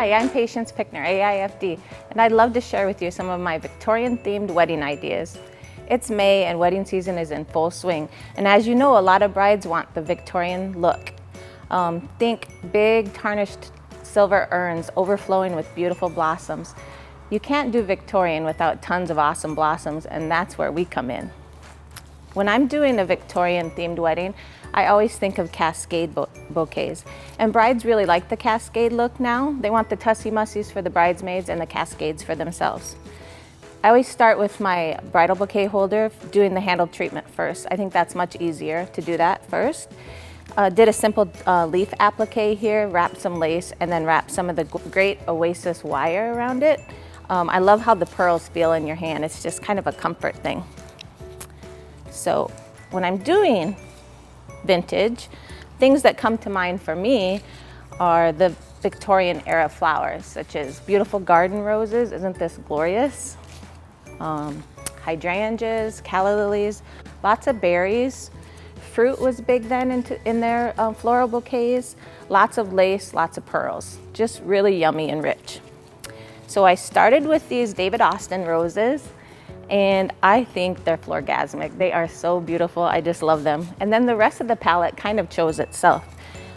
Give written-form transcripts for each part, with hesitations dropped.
Hi, I'm Patience Pickner, AIFD, and I'd love to share with you some of my Victorian-themed wedding ideas. It's May and wedding season is in full swing, and as you know, a lot of brides want the Victorian look. Think big tarnished silver urns overflowing with beautiful blossoms. You can't do Victorian without tons of awesome blossoms, and that's where we come in. When I'm doing a Victorian-themed wedding, I always think of cascade bouquets. And brides really like the cascade look now. They want the tussy-mussies for the bridesmaids and the cascades for themselves. I always start with my bridal bouquet holder, doing the handle treatment first. I think that's much easier to do that first. Did a simple leaf applique here, wrapped some lace, and then wrapped some of the great Oasis wire around it. I love how the pearls feel in your hand. It's just kind of a comfort thing. So when I'm doing vintage, things that come to mind for me are the Victorian era flowers, such as beautiful garden roses. Isn't this glorious? Hydrangeas, calla lilies, lots of berries. Fruit was big then in their floral bouquets. Lots of lace, lots of pearls. Just really yummy and rich. So I started with these David Austin roses, and I think they're florgasmic. They are so beautiful, I just love them. And then the rest of the palette kind of chose itself.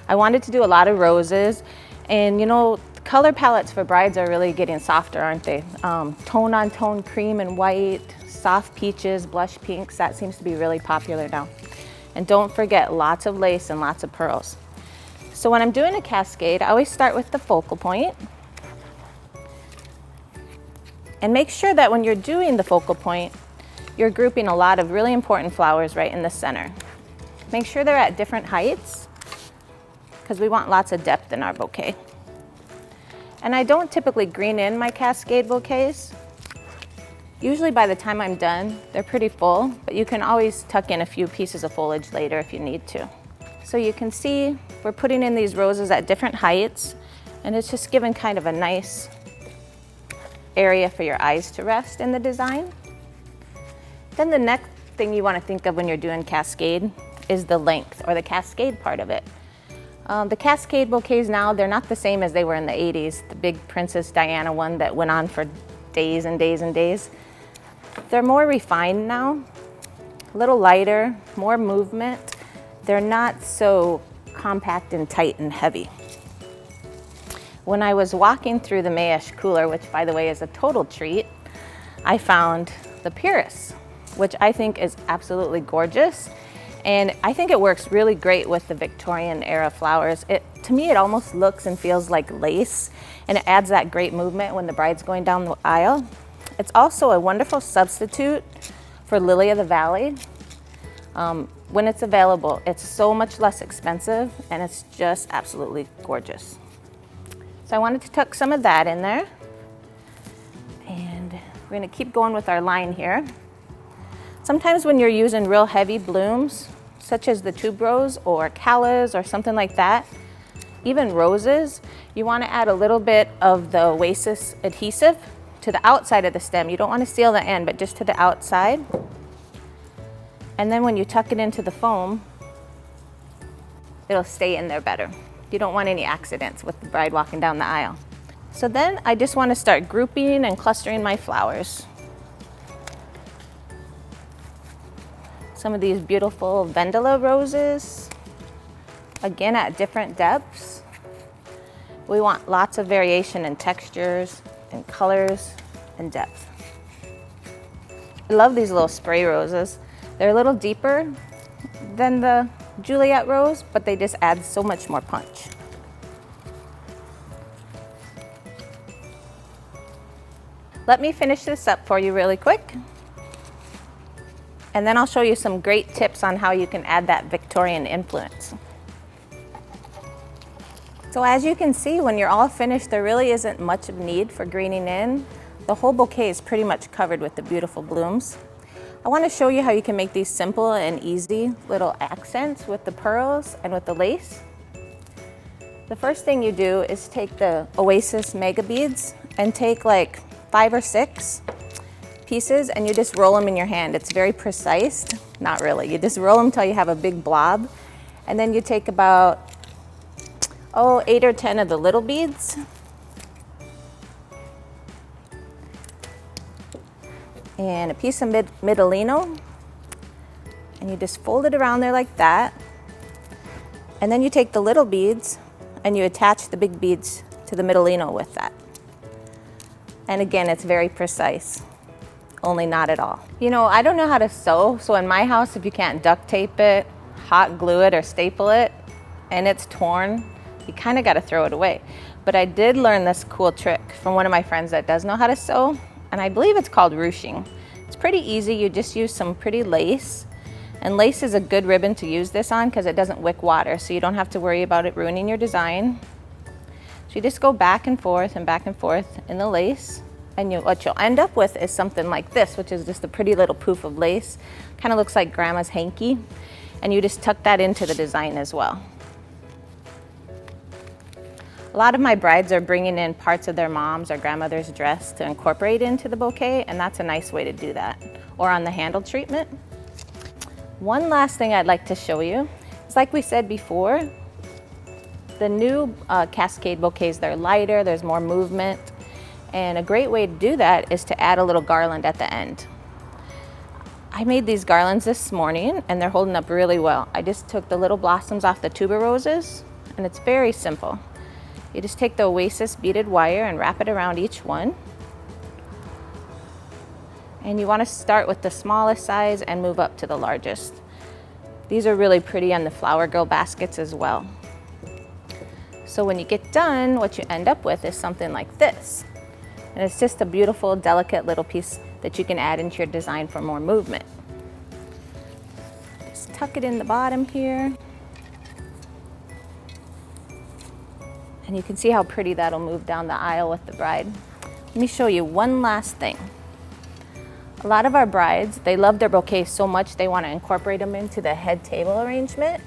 I wanted to do a lot of roses, and you know, color palettes for brides are really getting softer, aren't they? Tone on tone cream and white, soft peaches, blush pinks, that seems to be really popular now. And don't forget, lots of lace and lots of pearls. So when I'm doing a cascade, I always start with the focal point. And make sure that when you're doing the focal point, you're grouping a lot of really important flowers right in the center. Make sure they're at different heights, because we want lots of depth in our bouquet. And I don't typically green in my cascade bouquets. Usually by the time I'm done, they're pretty full, but you can always tuck in a few pieces of foliage later if you need to. So you can see we're putting in these roses at different heights, and it's just giving kind of a nice area for your eyes to rest in the design. Then the next thing you want to think of when you're doing cascade is the length, or the cascade part of it. The cascade bouquets now, they're not the same as they were in the 80s, the big Princess Diana one that went on for days and days and days. They're more refined now, a little lighter, more movement. They're not so compact and tight and heavy. When I was walking through the Mayesh cooler, which by the way is a total treat, I found the peiris, which I think is absolutely gorgeous. And I think it works really great with the Victorian era flowers. To me, it almost looks and feels like lace, and it adds that great movement when the bride's going down the aisle. It's also a wonderful substitute for lily of the valley. When it's available, it's so much less expensive, and it's just absolutely gorgeous. So I wanted to tuck some of that in there. And we're gonna keep going with our line here. Sometimes when you're using real heavy blooms, such as the tuberose or callas or something like that, even roses, you wanna add a little bit of the Oasis adhesive to the outside of the stem. You don't wanna seal the end, but just to the outside. And then when you tuck it into the foam, it'll stay in there better. You don't want any accidents with the bride walking down the aisle. So then I just want to start grouping and clustering my flowers. Some of these beautiful Vendela roses, again at different depths. We want lots of variation in textures and colors and depth. I love these little spray roses. They're a little deeper than the Juliet rose, but they just add so much more punch. Let me finish this up for you really quick, and then I'll show you some great tips on how you can add that Victorian influence. So as you can see, when you're all finished, there really isn't much of need for greening in. The whole bouquet is pretty much covered with the beautiful blooms. I want to show you how you can make these simple and easy little accents with the pearls and with the lace. The first thing you do is take the Oasis mega beads and take like 5 or 6 pieces, and you just roll them in your hand. It's very precise. Not really. You just roll them until you have a big blob, and then you take about 8 or 10 of the little beads, and a piece of midelino, and you just fold it around there like that. And then you take the little beads and you attach the big beads to the midelino with that. And again, it's very precise, only not at all. You know, I don't know how to sew, so in my house, if you can't duct tape it, hot glue it, or staple it, and it's torn, you kind of got to throw it away. But I did learn this cool trick from one of my friends that does know how to sew, and I believe it's called ruching. It's pretty easy. You just use some pretty lace, and lace is a good ribbon to use this on because it doesn't wick water, so you don't have to worry about it ruining your design. So you just go back and forth in the lace, and what you'll end up with is something like this, which is just a pretty little poof of lace. Kind of looks like grandma's hanky, and you just tuck that into the design as well. A lot of my brides are bringing in parts of their mom's or grandmother's dress to incorporate into the bouquet, and that's a nice way to do that. Or on the handle treatment. One last thing I'd like to show you is, like we said before, the new cascade bouquets, they're lighter, there's more movement, and a great way to do that is to add a little garland at the end. I made these garlands this morning and they're holding up really well. I just took the little blossoms off the tuberoses, and it's very simple. You just take the Oasis beaded wire and wrap it around each one. And you want to start with the smallest size and move up to the largest. These are really pretty on the flower girl baskets as well. So when you get done, what you end up with is something like this. And it's just a beautiful, delicate little piece that you can add into your design for more movement. Just tuck it in the bottom here. And you can see how pretty that'll move down the aisle with the bride. Let me show you one last thing. A lot of our brides, they love their bouquets so much they want to incorporate them into the head table arrangement.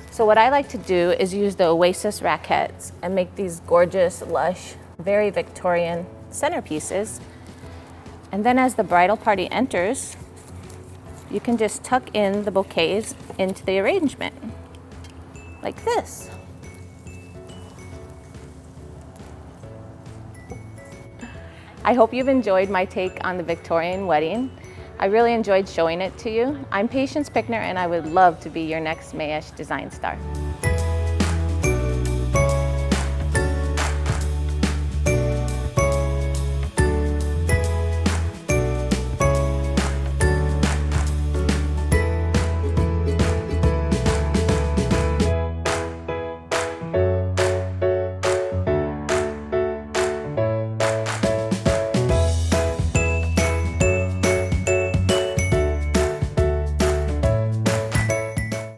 So what I like to do is use the Oasis raquettes and make these gorgeous, lush, very Victorian centerpieces. And then as the bridal party enters, you can just tuck in the bouquets into the arrangement, like this. I hope you've enjoyed my take on the Victorian wedding. I really enjoyed showing it to you. I'm Pickner, and I would love to be your next Mayesh design star.